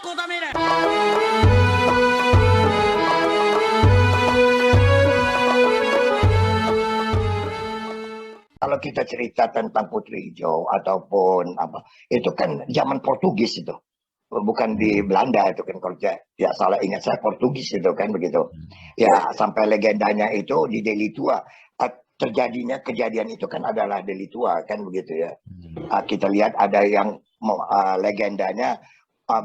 Kota Medan. Kalau kita cerita tentang Putri Hijau ataupun apa, itu kan zaman Portugis itu, bukan di Belanda itu kan, kalau tidak salah ingat saya Portugis itu kan begitu. Ya sampai legendanya itu di Deli Tua. Terjadinya kejadian itu kan adalah Deli Tua kan begitu ya. Kita lihat ada yang legendanya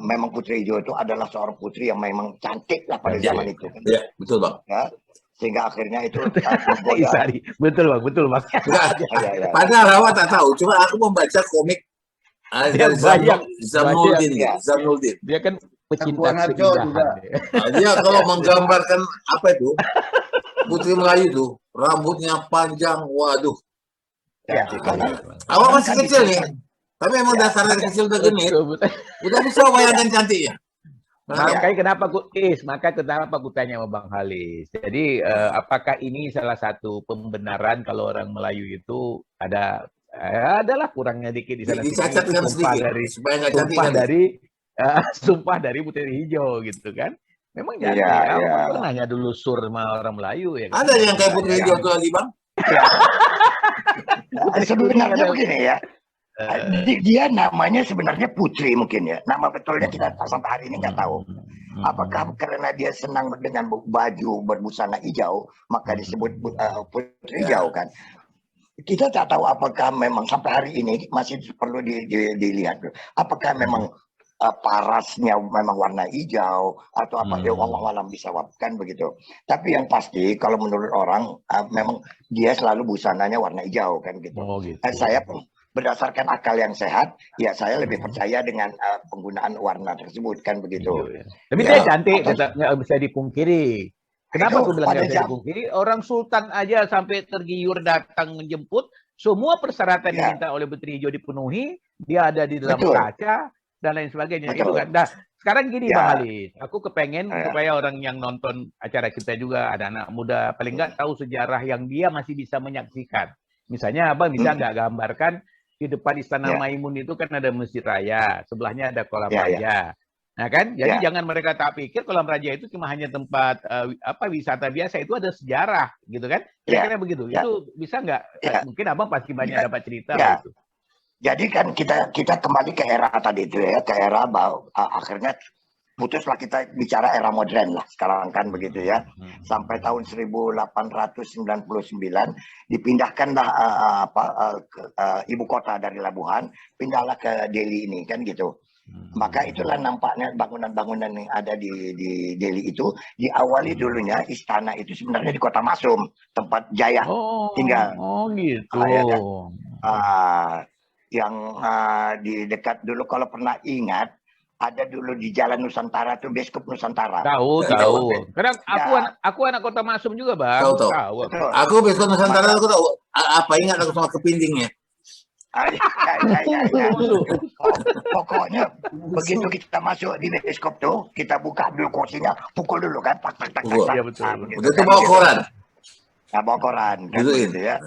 memang Putri Hijau itu adalah seorang putri yang memang cantik lah pada zaman itu kan. Iya, betul Bang. Ya, sehingga akhirnya itu Isari. Betul Bang, betul Bang. ya. Padahal Rawa tak tahu, cuma aku membaca komik dari Zanuldin. Zanuldin. Dia kan pecinta Buan Harjo juga. Nah, dia kalau menggambarkan apa itu Putri Melayu tuh, rambutnya panjang, waduh. Ya, Awak masih kecil nih, tapi emang dasarnya kecil udah genit, udah bisa bayangkan cantiknya. Makanya kenapa aku tanya sama Bang Halis. Jadi apakah ini salah satu pembenaran kalau orang Melayu itu adalah kurangnya dikit di sana Dicacatkan sedikit supaya nggak cantik. Sumpah dari Putri Hijau gitu kan. Memang jadi aku nanya dulu sur sama orang Melayu ya. Ada yang kayak Putri Hijau tuh lagi Bang? Sebenarnya begini ya. Dia namanya sebenarnya Putri mungkin ya. Nama betulnya kita sampai hari ini nggak tahu. Apakah karena dia senang dengan baju berbusana hijau, maka disebut Putri Hijau kan? Kita tak tahu apakah memang sampai hari ini masih perlu dilihat. Apakah memang parasnya memang warna hijau atau apa ya walau bisa kan begitu. Tapi yang pasti kalau menurut orang memang dia selalu busananya warna hijau kan gitu. Gitu. Saya berdasarkan akal yang sehat, ya saya lebih percaya dengan penggunaan warna tersebut kan begitu. Tapi dia cantik, nggak bisa dipungkiri. Kenapa aku bilang nggak bisa dipungkiri? Orang Sultan aja sampai tergiur datang menjemput, semua persyaratan yang diminta oleh Putri Hijau dipenuhi, dia ada di dalam kaca dan lain sebagainya. Itu kan. Nah, sekarang gini Bang Halis, aku kepengen supaya orang yang nonton acara kita juga ada anak muda paling nggak tahu sejarah yang dia masih bisa menyaksikan. Misalnya Abang bisa nggak gambarkan di depan Istana Maimun itu kan ada Masjid Raya, sebelahnya ada Kolam Raja. Nah kan, jadi jangan mereka tak pikir Kolam Raja itu cuma hanya tempat wisata biasa, itu ada sejarah gitu kan. Kira-kira begitu. Itu bisa nggak? Mungkin Abang pasti banyak dapat cerita gitu. Jadi kan kita kembali ke era tadi itu ya, ke era bahwa akhirnya putuslah kita bicara era modern lah sekarang kan begitu ya. Sampai tahun 1899 dipindahkanlah ibu kota dari Labuhan, pindahlah ke Delhi ini kan gitu. Maka itulah nampaknya bangunan-bangunan yang ada di Delhi itu diawali dulunya istana itu sebenarnya di Kota Masum, tempat Jaya tinggal. Oh gitu. Yang di dekat dulu kalau pernah ingat ada dulu di Jalan Nusantara tuh Bioskop Nusantara. Tahu. Karena aku anak Kota Masum juga Bang. Tahu. Aku Bioskop Nusantara aku tahu. Apa ingat aku sama kepindingnya. Pokoknya begitu kita masuk di bioskop tuh, kita buka dulu kursinya, pukul dulu kan, tak. Iya betul. Udah tuh bawa koran. Bawa koran kan gitu ya.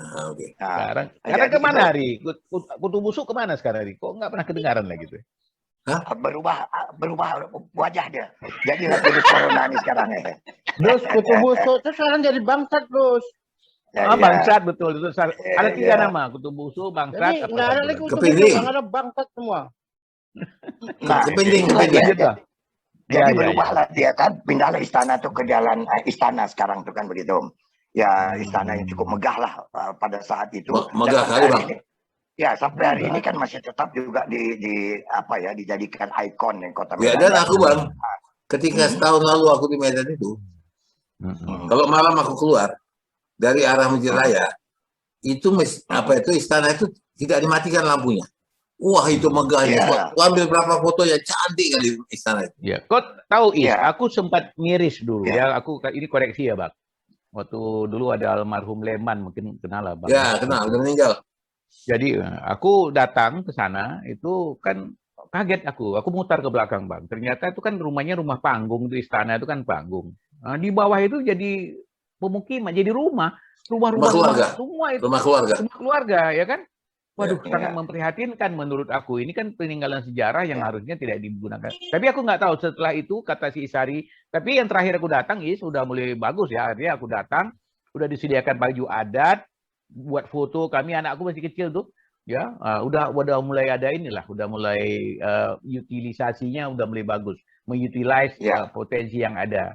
Sekarang kemana Hari? Kutu busuk kemana sekarang Hari? Kok nggak pernah kedengaran lagi tuh? Berubah wajah dia. Jadi virus corona ini sekarang ya. Terus kutu busuk itu sekarang jadi bangsat terus. Bangsat betul itu. Ada 3 nama, kutu busuk, bangsat. Jadi nggak ada lagi kutu busuk, nggak ada bangsat semua. Kepinding. Jadi berubahlah dia kan, pindahlah istana tuh ke jalan istana sekarang tuh kan begitu. Ya istana yang cukup megah lah pada saat itu. Megah kali Bang. Ya sampai hari ini kan masih tetap juga dijadikan ikon yang Kota Ya Medan. dan aku Bang, ketika setahun lalu aku di Medan itu, kalau malam aku keluar dari arah Masjid Raya, itu istana itu tidak dimatikan lampunya. Wah itu megahnya. Aku ambil berapa foto ya cantik kali istana itu. Ya, kau tahu aku sempat miris dulu ya. Ini koreksi ya Bang. Waktu dulu ada almarhum Leman, mungkin kenal lah Bang. Ya kenal, udah meninggal. Jadi aku datang ke sana itu kan kaget aku mutar ke belakang Bang. Ternyata itu kan rumahnya rumah panggung, itu istana itu kan panggung. Nah, di bawah itu jadi pemukiman, jadi rumah keluarga. Rumah keluarga ya kan? Waduh, Ya. sangat memprihatinkan menurut aku. Ini kan peninggalan sejarah yang harusnya tidak digunakan. Tapi aku nggak tahu setelah itu kata si Isari. Tapi yang terakhir aku datang, sudah mulai bagus ya. Artinya aku datang, udah disediakan baju adat, buat foto kami. Anakku masih kecil tuh, ya. Udah mulai ada inilah, udah mulai utilisasinya udah mulai bagus, mengutilize potensi yang ada.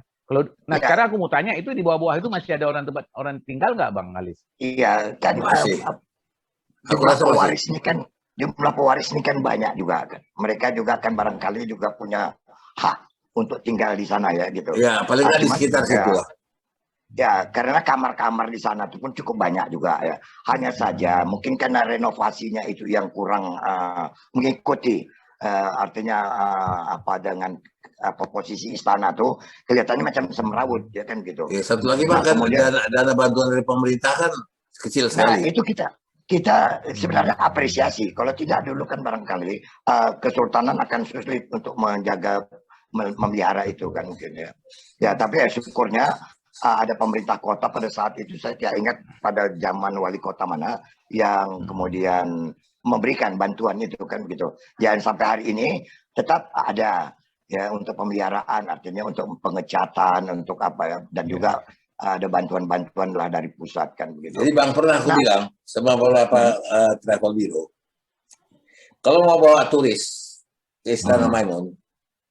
Nah sekarang aku mau tanya, itu di bawah-bawah itu masih ada orang tinggal nggak, Bang Alis? Iya, kan Masih. jumlah pewaris ini kan banyak juga kan. Mereka juga kan barangkali juga punya hak untuk tinggal di sana ya gitu. Ya, paling nggak di sekitar situ lah. Ya, karena kamar-kamar di sana itu pun cukup banyak juga ya. Hanya saja mungkin karena renovasinya itu yang kurang mengikuti artinya apa dengan posisi istana tuh kelihatannya macam semrawut ya kan gitu. Ya, satu lagi Bang, kan dana bantuan dari pemerintah kan kecil sekali. Nah, itu kita sebenarnya apresiasi. Kalau tidak dulu kan barangkali kesultanan akan sulit untuk menjaga memelihara itu kan mungkin ya. Ya, tapi ya syukurnya ada pemerintah kota pada saat itu, saya tidak ingat pada zaman wali kota mana yang kemudian memberikan bantuan itu kan begitu. Ya, sampai hari ini tetap ada ya untuk pemeliharaan, artinya untuk pengecatan, untuk apa ya, dan juga ada bantuan-bantuan lah dari pusat kan begitu. Jadi Bang, pernah aku bilang sama beberapa travel bureau, kalau mau bawa turis ke Istana Maimun,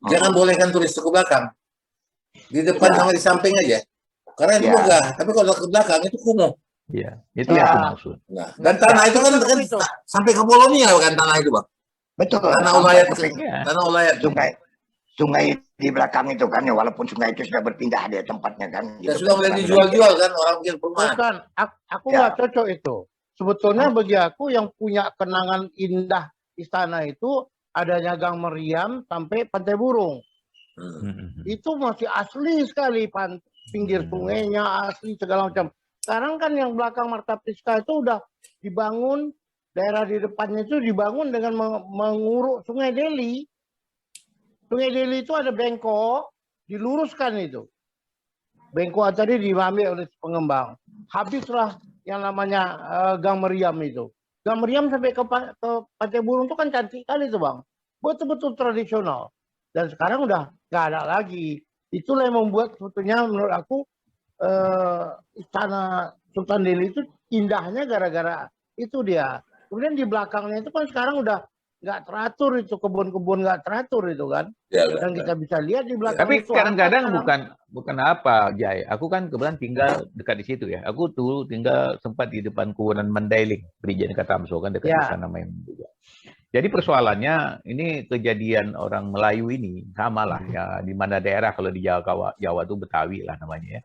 jangan bolehkan turis ke belakang, di depan sama di samping aja, karena itu megah. Tapi kalau ke belakang itu kumuh. Iya, itu yang aku maksud. Nah, dan tanah itu kan sampai ke Polonia kan tanah itu Bang. Betul. Tanah ulayat, sungai di belakang itu kan ya, walaupun sungai itu sudah berpindah dari tempatnya kan. Dan sudah mulai dijual-jual kan orang bikin perumahan. Bukan, aku nggak cocok itu. Sebetulnya bagi aku yang punya kenangan indah istana itu adanya Gang Meriam sampai Pantai Burung. Itu masih asli sekali, pinggir sungainya asli segala macam. Sekarang kan yang belakang Marta Priska itu udah dibangun, daerah di depannya itu dibangun dengan menguruk Sungai Deli. Sungai Deli itu ada bengkok, diluruskan itu. Bengkok tadi diambil oleh pengembang. Habislah yang namanya Gang Meriam itu. Gang Meriam sampai ke Pantai Burung itu kan cantik kali itu Bang. Betul-betul tradisional. Dan sekarang udah nggak ada lagi. Itulah yang membuat sebetulnya menurut aku istana Sultan Delhi itu indahnya gara-gara itu dia. Kemudian di belakangnya itu kan sekarang udah nggak teratur itu, kebun-kebun nggak teratur itu kan. Ya, dan kita bisa lihat di belakang. Tapi itu kadang-kadang bukan apa, Jai. Aku kan kebetulan tinggal dekat di situ ya. Aku tuh tinggal sempat di depan Kuburan Mandailing, Perijen Katamso kan dekat di sana main juga. Jadi persoalannya ini kejadian orang Melayu ini sama lah ya, di mana daerah kalau di Jawa tuh Betawi lah namanya ya.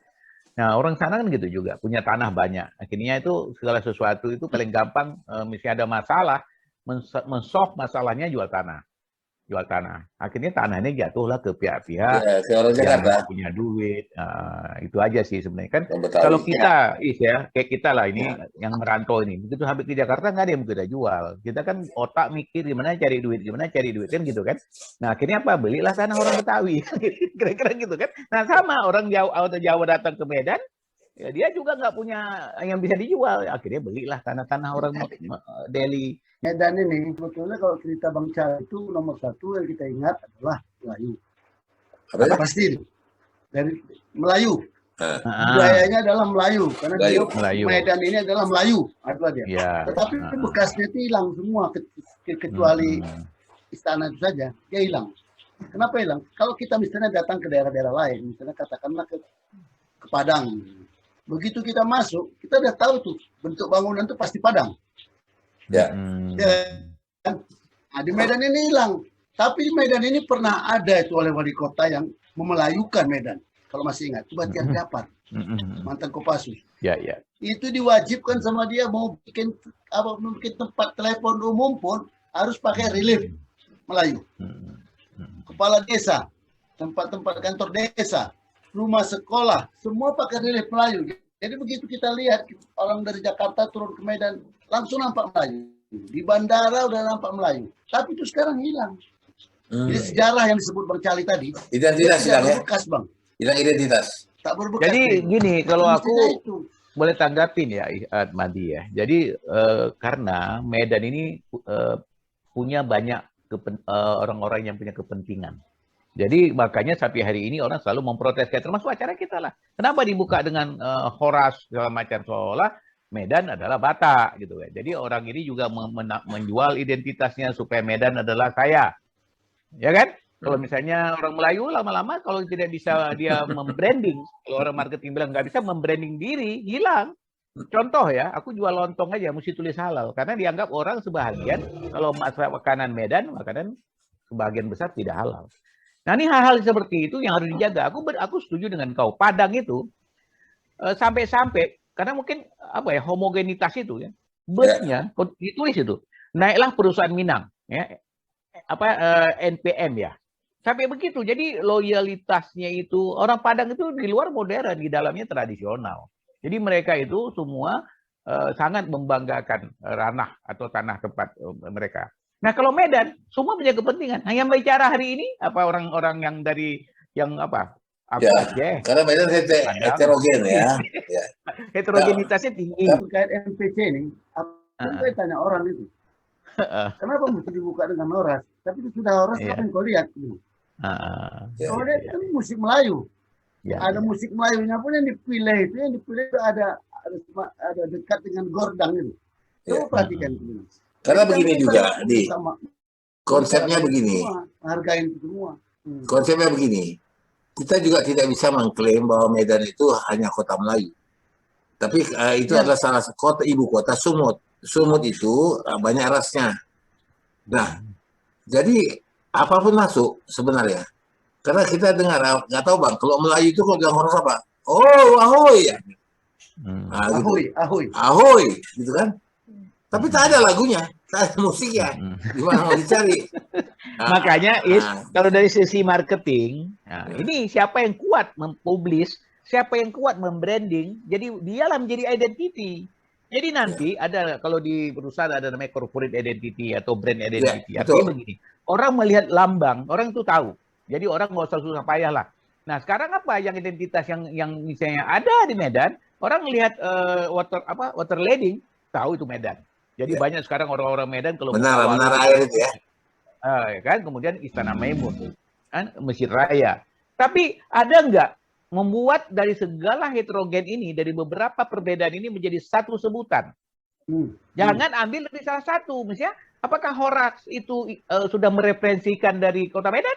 Nah orang sana kan gitu juga, punya tanah banyak. Akhirnya itu segala sesuatu itu paling gampang, misalnya ada masalah, mensolve masalahnya jual tanah. Akhirnya tanahnya jatuhlah ke pihak-pihak yang punya duit. Itu aja sih sebenarnya kan. Kalau kita, kayak kita lah ini yang merantau ini, begitu habis ke Jakarta nggak ada yang kita jual. Kita kan otak mikir gimana cari duit kan gitu kan. Nah akhirnya apa? Belilah tanah orang Betawi, kira-kira gitu kan. Nah sama orang Jawa datang ke Medan, ya dia juga nggak punya yang bisa dijual. Akhirnya belilah tanah-tanah orang Delhi. Medan ini sebetulnya kalau cerita bangsa itu nomor satu yang kita ingat adalah Melayu. Pasti dari Melayu. Budayanya adalah Melayu karena Melayu. Medan ini adalah Melayu, adalah dia. Ya. Tetapi bekasnya itu hilang semua kecuali istana itu saja, dia hilang. Kenapa hilang? Kalau kita misalnya datang ke daerah-daerah lain, misalnya katakanlah ke Padang, begitu kita masuk, kita udah tahu tuh bentuk bangunan itu pasti Padang. Ya. Nah, di Medan ini hilang. Tapi Medan ini pernah ada itu oleh wali kota yang memelayukan Medan. Kalau masih ingat, coba Tiar Dapat, mantan Kopassus. Ya. Itu diwajibkan sama dia mau bikin tempat telepon umum pun harus pakai relief Melayu. Kepala desa, tempat-tempat kantor desa, rumah sekolah, semua pakai relief Melayu. Jadi begitu kita lihat orang dari Jakarta turun ke Medan, langsung nampak Melayu. Di bandara udah nampak Melayu. Tapi itu sekarang hilang. Jadi sejarah yang disebut Bang Cali tadi. Identitas hilang ya? Berbekas Bang. Hilang identitas. Tak berbekas. Jadi gini, kalau aku boleh tanggapin ya, Madi ya. Jadi karena Medan ini punya banyak orang-orang yang punya kepentingan. Jadi makanya sampai hari ini orang selalu memprotes, termasuk acara kita lah. Kenapa dibuka dengan horas segala macam, seolah Medan adalah Batak gitu ya. Jadi orang ini juga menjual identitasnya supaya Medan adalah saya, ya kan? Kalau misalnya orang Melayu lama-lama kalau tidak bisa dia membranding, kalau orang marketing bilang nggak bisa membranding diri, hilang. Contoh ya, aku jual lontong aja mesti tulis halal karena dianggap orang sebahagian kalau masalah makanan Medan, makanan sebagian besar tidak halal. Nah ini hal-hal seperti itu yang harus dijaga. Aku setuju dengan kau. Padang itu sampai-sampai karena mungkin apa ya homogenitas itu ya, busnya ditulis itu naiklah perusahaan Minang ya, NPM ya. Sampai begitu, jadi loyalitasnya itu orang Padang itu di luar modern, di dalamnya tradisional. Jadi mereka itu semua sangat membanggakan ranah atau tanah tempat mereka. Nah kalau Medan, semua punya kepentingan. Nah, yang bicara hari ini apa orang-orang yang dari yang apa? Ya, karena Medan heterogen ya. Heterogenitasnya tinggi. Terkait MPC ini, saya tanya orang itu, kenapa mesti dibuka dengan horas? Tapi itu sudah horas, apa yang kau lihat? Kalau lihat kan musik Melayu. Ada musik Melayunya pun yang dipilih itu ada dekat dengan gordang itu. Coba perhatikan itu. Karena begini juga, konsepnya begini. Hargain itu semua. Konsepnya begini. Kita juga tidak bisa mengklaim bahwa Medan itu hanya kota Melayu. Tapi itu adalah salah satu kota, ibu kota Sumut. Sumut itu banyak rasnya. Nah, jadi apapun masuk sebenarnya. Karena kita dengar, nggak tahu Bang, kalau Melayu itu kalau bilang horas apa? Oh, ahoy ya. Nah, ahoy, gitu. ahoy. Ahoy, gitu kan? Tapi tak ada lagunya, tak ada musiknya. Gimana mau dicari? Makanya kalau dari sisi marketing, ini siapa yang kuat mempublish, siapa yang kuat membranding, jadi dialah menjadi identity. Jadi nanti ada kalau di perusahaan ada namanya corporate identity atau brand identity. Artinya begini, orang melihat lambang, orang itu tahu. Jadi orang nggak usah susah payah lah. Nah sekarang apa yang identitas yang misalnya ada di Medan, orang melihat water leading, tahu itu Medan. Jadi banyak sekarang orang-orang Medan kalau menara air itu ya. Kan kemudian Istana Maimun, kan Masjid Raya. Tapi ada nggak membuat dari segala heterogen ini, dari beberapa perbedaan ini menjadi satu sebutan? Jangan ambil dari salah satu. Misalnya, apakah horas itu sudah mereferensikan dari kota Medan?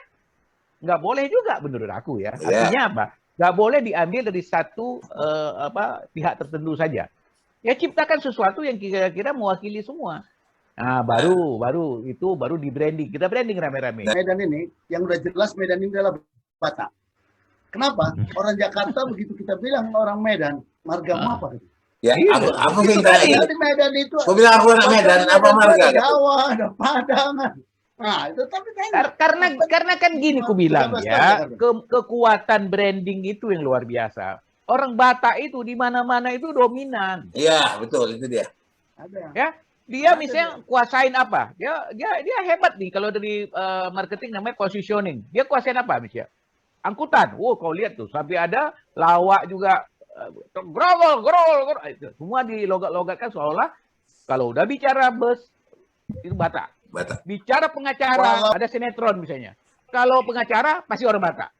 Nggak boleh juga menurut aku ya. Artinya apa? Nggak boleh diambil dari satu pihak tertentu saja. Ya ciptakan sesuatu yang kira-kira mewakili semua. Nah, baru di branding. Kita branding rame-rame. Medan ini yang udah jelas Medan ini adalah Batak. Kenapa? Orang Jakarta begitu kita bilang orang Medan, margamu apa? Ya, aku minta di Medan itu. Aku bilang aku anak Medan, apa marga? Jawa, ada Padang. Nah, itu tapi karena kan gini ku bilang ya, kekuatan branding itu yang luar biasa. Orang Batak itu di mana-mana itu dominan. Iya, betul itu dia. Ada. Ya, dia misalnya kuasain apa? Dia hebat nih kalau dari marketing namanya positioning. Dia kuasain apa misalnya? Angkutan. Kau lihat tuh sampai ada lawak juga grogol. Semua dilogat-logatkan seolah kalau udah bicara bus itu Batak. Bicara pengacara ada sinetron misalnya. Kalau pengacara pasti orang Batak.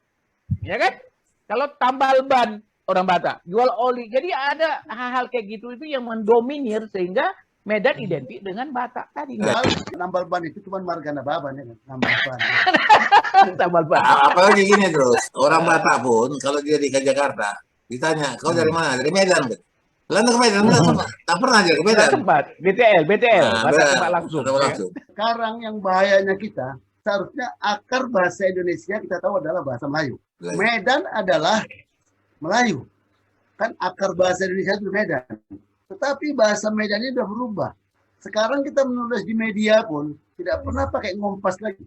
Ya kan? Kalau tambal ban orang Batak, jual oli. Jadi ada hal-hal kayak gitu itu yang mendominir sehingga Medan identik dengan Batak tadi. Nambal ban itu cuma marga Nababan ya, nambal ban. Tambal ban. Apalagi gini terus, orang Batak pun kalau dia di Jakarta ditanya, kau dari mana? Dari Medan. Lalu ke Medan, tak pernah aja ke Medan. Tempat, BTL, Batak langsung. Sekarang yang bahayanya kita, seharusnya akar bahasa Indonesia kita tahu adalah bahasa Melayu. Medan adalah Melayu. Kan akar bahasa Indonesia itu Medan. Tetapi bahasa Medan ini sudah berubah. Sekarang kita menulis di media pun tidak pernah pakai ngompas lagi.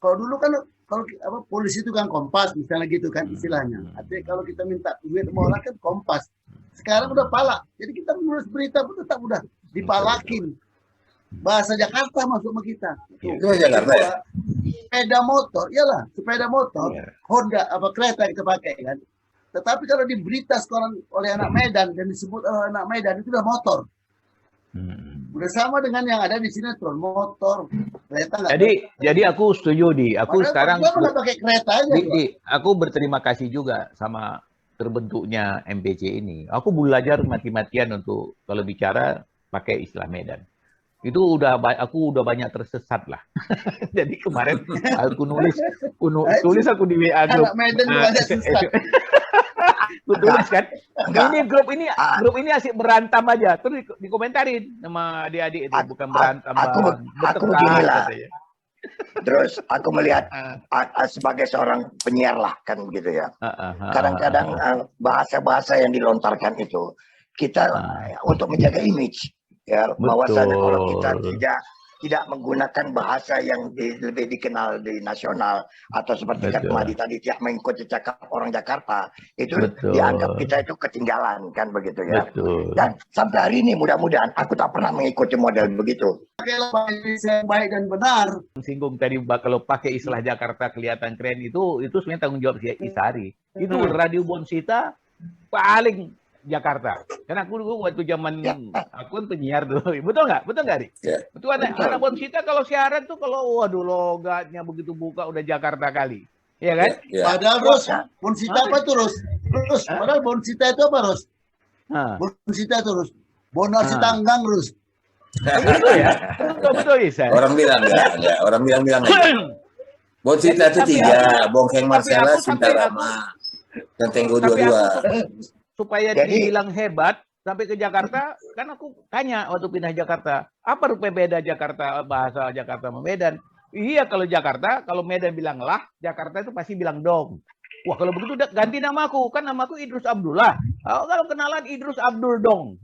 Kalau dulu kan polisi itu kan kompas misalnya gitu kan istilahnya. Artinya kalau kita minta duit sama orang kan kompas. Sekarang udah palak. Jadi kita menulis berita pun tetap udah dipalakin. Bahasa Jakarta masuk sama kita. Itu Jakarta ya? Sepeda motor, iyalah sepeda motor, Honda kereta kita pakai kan. Tetapi kalau di berita sekarang oleh anak Medan dan disebut oleh anak Medan itu udah motor. Udah sama dengan yang ada di sinetron, motor, kereta. Jadi aku setuju Aku Padahal sekarang nggak pakai kereta aja. aku berterima kasih juga sama terbentuknya MPC ini. Aku belajar mati-matian untuk kalau bicara pakai istilah Medan. Itu aku udah banyak tersesat lah. Jadi kemarin aku tulis aku di WA grup. Anak Medan banyak sesat. Aku tulis kan. Ini grup ini asik berantam aja. Terus dikomentarin sama adik-adik itu, bukan berantam. Aku beginilah. Terus aku melihat sebagai seorang penyiar lah kan begitu ya. Kadang-kadang bahasa-bahasa yang dilontarkan itu kita untuk menjaga image ya, bahwasanya kalau kita tidak menggunakan bahasa yang lebih dikenal di nasional atau seperti kata Madi tadi tidak mengikuti cakap orang Jakarta, itu dianggap kita itu ketinggalan kan begitu ya. Dan sampai hari ini mudah-mudahan aku tak pernah mengikuti model begitu. Pakailah bahasa Indonesia yang baik dan benar. Singgung tadi kalau pakai istilah Jakarta kelihatan keren itu sebenarnya tanggung jawab si Isari. Itu Radio Bonsita paling Jakarta. Karena aku dulu waktu zaman aku kan penyiar dulu. Betul nggak, Ri? Ya. Betul anak Bonsita kalau siaran tuh kalau waduh logatnya begitu buka udah Jakarta kali. Iya kan? Ya. Padahal Bonsita apa tuh, Rus? Padahal Bonsita itu apa, Rus? Bonsita itu, Rus. Bonasi tanggang, Rus. Betul ya? Betul Isa. Orang bilang enggak. Orang bilang aja. Bonsita itu 3, Bongkeng Marcella, Cinta Lama, dan Tenggo 22. Supaya dibilang hebat sampai ke Jakarta, kan aku tanya waktu pindah Jakarta, apa rupanya beda Jakarta, bahasa Jakarta sama Medan? Iya, kalau Jakarta, kalau Medan bilang lah, Jakarta itu pasti bilang dong. Wah, kalau begitu ganti namaku, kan namaku Idrus Abdullah. Oh, kalau kenalan Idrus Abdul dong.